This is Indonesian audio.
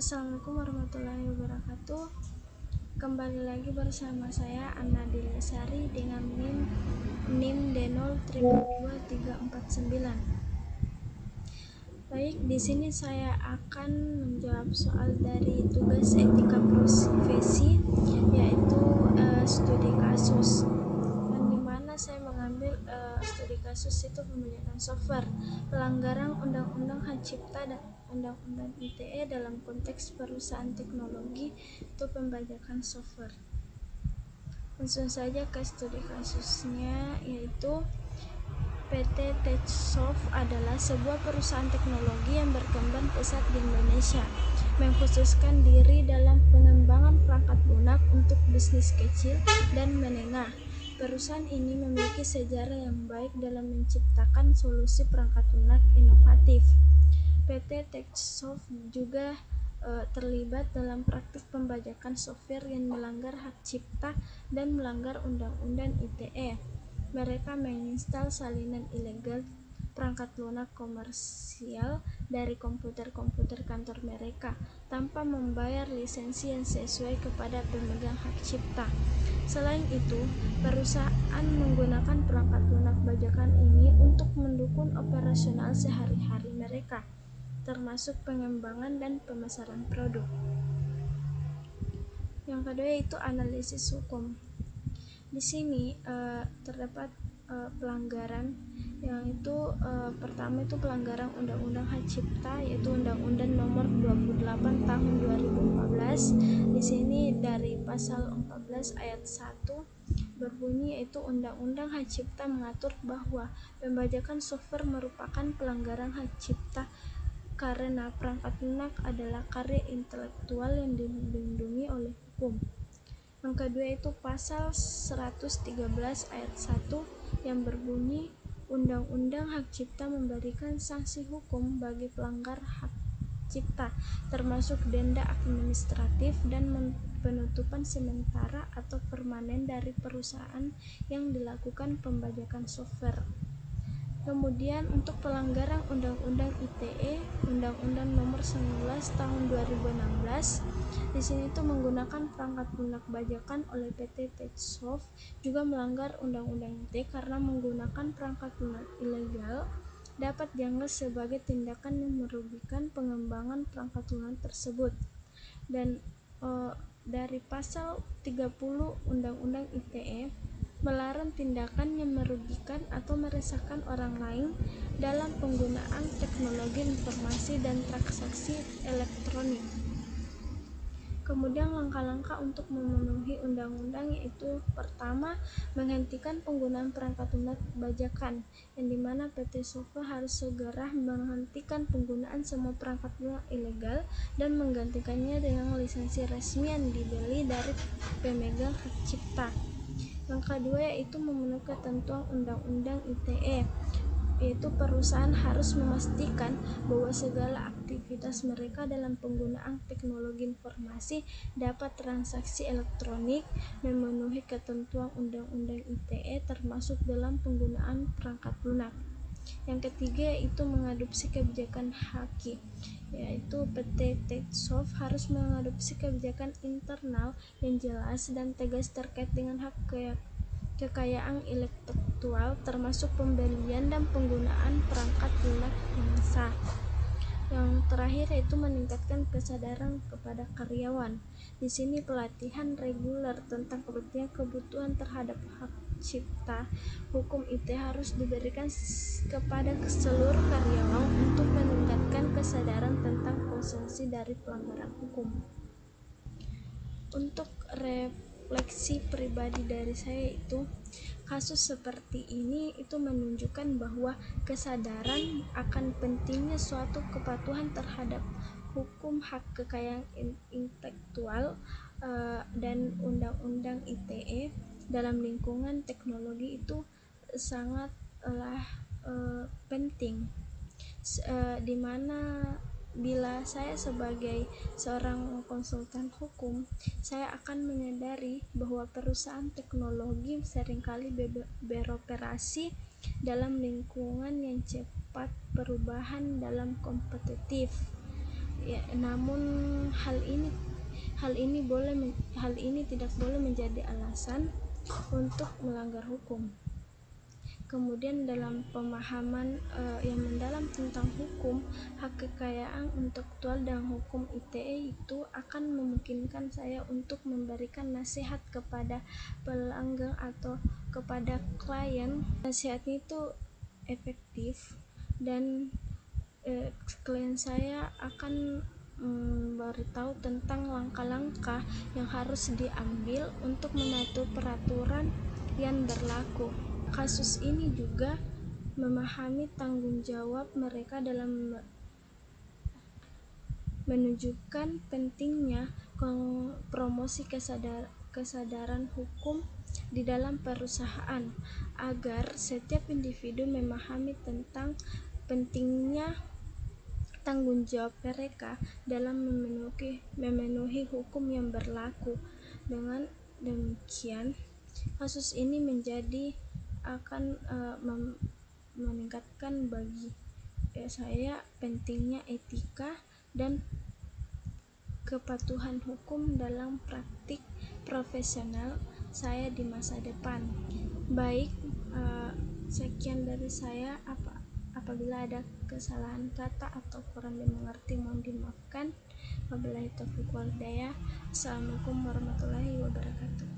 Assalamualaikum warahmatullahi wabarakatuh. Kembali lagi bersama saya Anna Dilasari dengan NIM D02349. Baik, di sini saya akan menjawab soal dari tugas etika profesi, yaitu studi kasus. Yang dimana saya mengambil studi kasus itu pembajakan software, pelanggaran Undang-Undang Hak Cipta dan Undang-Undang ITE dalam konteks perusahaan teknologi itu pembajakan software. Langsung saja ke studi kasusnya, yaitu PT Techsoft adalah sebuah perusahaan teknologi yang berkembang pesat di Indonesia, mengkhususkan diri dalam pengembangan perangkat lunak untuk bisnis kecil dan menengah. Perusahaan ini memiliki sejarah yang baik dalam menciptakan solusi perangkat lunak inovatif. PT Techsoft juga terlibat dalam praktik pembajakan software yang melanggar hak cipta dan melanggar Undang-Undang ITE. Mereka menginstal salinan ilegal perangkat lunak komersial dari komputer-komputer kantor mereka tanpa membayar lisensi yang sesuai kepada pemegang hak cipta. Selain itu, perusahaan menggunakan perangkat lunak bajakan ini untuk mendukung operasional sehari-hari mereka, termasuk pengembangan dan pemasaran produk. Yang kedua yaitu analisis hukum. Di sini terdapat pelanggaran yang itu pertama itu pelanggaran Undang-Undang Hak Cipta, yaitu Undang-Undang Nomor 28 Tahun 2014. Di sini dari pasal 14 ayat 1 berbunyi, yaitu Undang-Undang Hak Cipta mengatur bahwa pembajakan software merupakan pelanggaran hak cipta karena perangkat lunak adalah karya intelektual yang dilindungi oleh hukum. Yang kedua itu pasal 113 ayat 1 yang berbunyi, Undang-Undang Hak Cipta memberikan sanksi hukum bagi pelanggar hak cipta, termasuk denda administratif dan penutupan sementara atau permanen dari perusahaan yang dilakukan pembajakan software. Kemudian untuk pelanggaran Undang-Undang ITE, Undang-Undang Nomor 19 Tahun 2016, di sini itu menggunakan perangkat lunak bajakan oleh PT Techsoft juga melanggar Undang-Undang ITE karena menggunakan perangkat lunak ilegal dapat dianggap sebagai tindakan yang merugikan pengembangan perangkat lunak tersebut. Dan dari pasal 30 Undang-Undang ITE melarang tindakan yang merugikan atau meresahkan orang lain dalam penggunaan teknologi informasi dan transaksi elektronik. Kemudian langkah-langkah untuk memenuhi undang-undang yaitu pertama, menghentikan penggunaan perangkat lunak bajakan, yang dimana PT Software harus segera menghentikan penggunaan semua perangkat lunak ilegal dan menggantikannya dengan lisensi resmi yang dibeli dari pemegang hak cipta. Yang kedua yaitu memenuhi ketentuan Undang-Undang ITE, yaitu perusahaan harus memastikan bahwa segala aktivitas mereka dalam penggunaan teknologi informasi dapat transaksi elektronik memenuhi ketentuan Undang-Undang ITE termasuk dalam penggunaan perangkat lunak. Yang ketiga yaitu mengadopsi kebijakan HAKI, yaitu PT Techsoft harus mengadopsi kebijakan internal yang jelas dan tegas terkait dengan hak kekayaan intelektual termasuk pembelian dan penggunaan perangkat lunak yang sah. Yang terakhir yaitu meningkatkan kesadaran kepada karyawan. Di sini pelatihan reguler tentang pengertian kebutuhan terhadap hak cipta hukum IT harus diberikan kepada seluruh karyawan untuk meningkatkan kesadaran tentang konsekuensi dari pelanggaran hukum. Untuk refleksi pribadi dari saya itu, kasus seperti ini itu menunjukkan bahwa kesadaran akan pentingnya suatu kepatuhan terhadap hukum hak kekayaan intelektual dan Undang-Undang ITE dalam lingkungan teknologi itu sangatlah penting, di mana bila saya sebagai seorang konsultan hukum, saya akan menyadari bahwa perusahaan teknologi seringkali beroperasi dalam lingkungan yang cepat perubahan dalam kompetitif. Ya, namun hal ini tidak boleh menjadi alasan untuk melanggar hukum. Kemudian dalam pemahaman yang mendalam tentang hukum, hak kekayaan intelektual dan hukum ITE itu akan memungkinkan saya untuk memberikan nasihat kepada pelanggan atau kepada klien. Nasihatnya itu efektif dan klien saya akan memberitahu tentang langkah-langkah yang harus diambil untuk mematuhi peraturan yang berlaku. Kasus ini juga memahami tanggung jawab mereka dalam menunjukkan pentingnya promosi kesadaran hukum di dalam perusahaan agar setiap individu memahami tentang pentingnya tanggung jawab mereka dalam memenuhi hukum yang berlaku. Dengan demikian, kasus ini akan meningkatkan bagi saya pentingnya etika dan kepatuhan hukum dalam praktik profesional saya di masa depan. Baik, sekian dari saya. Apabila ada kesalahan kata atau kurang dimengerti mohon dimaafkan. Wabillahi taufiq wal hidayah. Assalamualaikum warahmatullahi wabarakatuh.